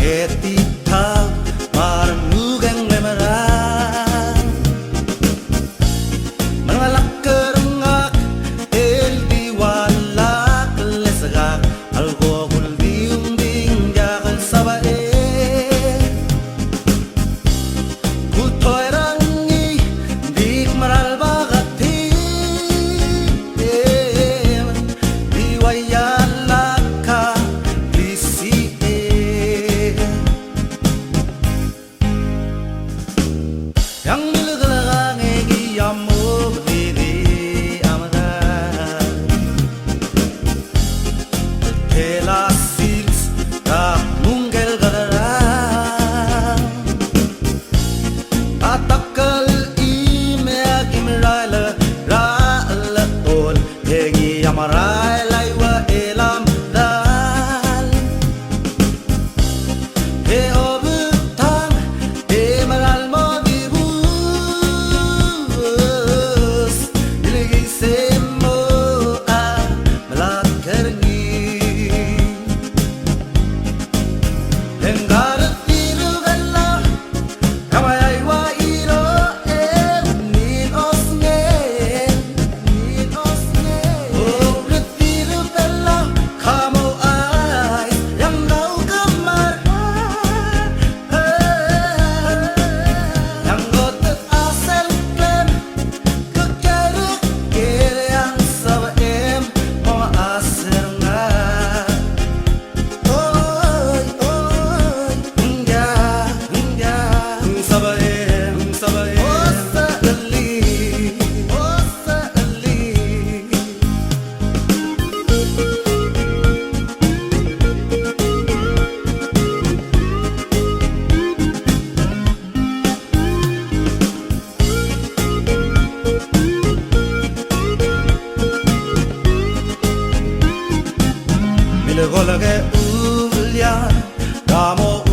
etita marmugang memerang mengalak kerengak el diwalak lesagak algogul diumbing jakal sabae kutoirangi dik maral bagati diwayalaka lisi yang nilagalang egiyamo berdiri amadan Tela sils tak munggel gadarang atakal imeag imraila raala ol hegi amarai laiwa elam dal he obutang he maral modibus iligi semo a malakarngi Engar tirugalla kamayay wa iro nin osnge oh tirugalla kamo ay yang daw kamar yang gotet asal klem kekerek kere yang sabaem mga aser nga Oy, hingga, sabaem, osa ali. Mile golage ulya, kamo